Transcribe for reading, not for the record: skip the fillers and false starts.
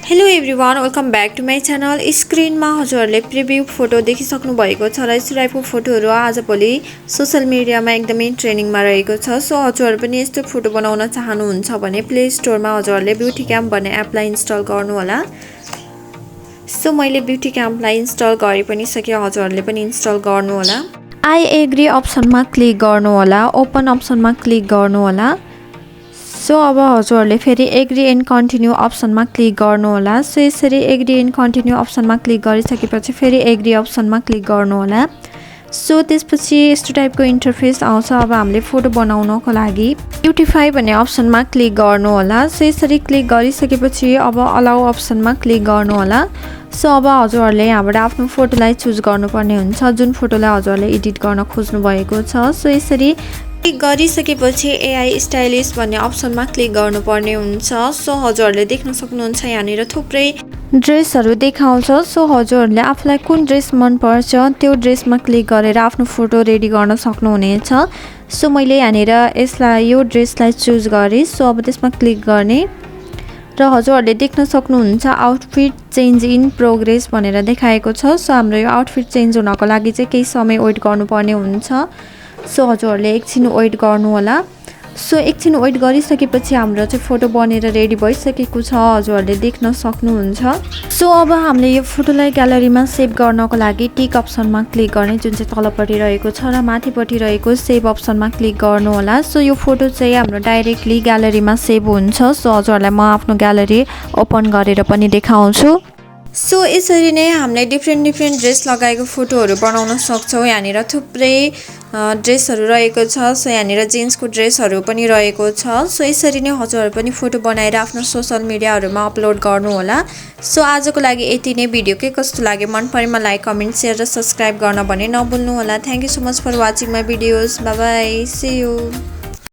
Hello everyone welcome back to my channel. स्क्रिनमा हजुरहरूले preview photo देखिसक्नु भएको छ र यस्तो टाइपको फोटोहरू आजभोलि सोसल मिडियामा एकदमै ट्रेनिङमा रहेको छ। सो हजुरहरू पनि यस्तो फोटो बनाउन चाहनुहुन्छ भने प्ले स्टोरमा हजुरहरूले ब्युटी क्याम्प भन्ने एपलाई इन्स्टल गर्नुहोला। सो मैले ब्युटी क्याम्पलाई इन्स्टल गरे पनि सके, हजुरहरूले पनि इन्स्टल गर्नुहोला। आई एग्री अप्सनमा क्लिक गर्नुहोला, ओपन अप्सनमा क्लिक गर्नुहोला। सो अब हजुरहरूले फेरि एग्री एन्ड कन्टिन्यू अप्सनमा क्लिक गर्नुहोला। सो यसरी एग्री एन्ड कन्टिन्यू अप्सनमा क्लिक गरिसकेपछि फेरि एग्री अप्सनमा क्लिक गर्नुहोला। सो त्यसपछि यस्तो टाइपको इन्टरफेस आउँछ। अब हामीले फोटो बनाउनको लागि ब्युटिफाई भन्ने अप्सनमा क्लिक गर्नुहोला। सो यसरी क्लिक गरिसकेपछि अब अलाउ अप्सनमा क्लिक गर्नुहोला। सो अब हजुरहरूले यहाँबाट आफ्नो फोटोलाई चुज गर्नुपर्ने हुन्छ, जुन फोटोलाई हजुरहरूले एडिट गर्न खोज्नु भएको छ। सो यसरी क्लिक गरिसकेपछि एआई स्टाइलिस भन्ने अप्सनमा क्लिक गर्नुपर्ने हुन्छ। सो हजुरहरूले देख्न सक्नुहुन्छ यहाँनिर थुप्रै ड्रेसहरू देखाउँछ। सो हजुरहरूले आफूलाई कुन ड्रेस मनपर्छ त्यो ड्रेसमा क्लिक गरेर आफ्नो फोटो रेडी गर्न सक्नुहुनेछ। सो मैले यहाँनिर यो ड्रेसलाई चुज गरेँ। सो अब त्यसमा क्लिक गर्ने र हजुरहरूले देख्न सक्नुहुन्छ आउटफिट चेन्ज इन प्रोग्रेस भनेर देखाएको छ। सो हाम्रो यो आउटफिट चेन्ज हुनको लागि चाहिँ केही समय वेट गर्नुपर्ने हुन्छ। सो हजुरहरूले एकछिन वेट गर्नु होला। सो एकछिन वेट गरिसकेपछि हाम्रो चाहिँ फोटो बनेर रेडी भइसकेको छ, हजुरहरूले देख्न सक्नुहुन्छ। सो अब हामीले यो फोटोलाई ग्यालरीमा सेभ गर्नको लागि टिक अप्सनमा क्लिक गर्ने, जुन चाहिँ तलपट्टि रहेको छ, र माथिपट्टि रहेको सेभ अप्सनमा क्लिक गर्नु होला। सो यो फोटो चाहिँ हाम्रो डाइरेक्टली ग्यालरीमा सेभ हुन्छ। सो हजुरहरूलाई म आफ्नो ग्यालरी ओपन गरेर पनि देखाउँछु। सो यसरी नै हामीले डिफ्रेन्ट ड्रेस लगाएको फोटोहरू बनाउन सक्छौँ। यहाँनिर थुप्रै ड्रेसहरू रहेको छ। सो यहाँनिर जेन्ट्सको ड्रेसहरू पनि रहेको छ। सो यसरी नै हजुरहरू पनि फोटो बनाएर आफ्नो सोसल मिडियाहरूमा अपलोड गर्नुहोला। सो आजको लागि यति नै। भिडियो के कस्तो लाग्यो, मन परेमा लाइक कमेन्ट सेयर र सब्सक्राइब गर्न भने नभुल्नुहोला। Thank you so much for watching my videos. Bye bye, see you.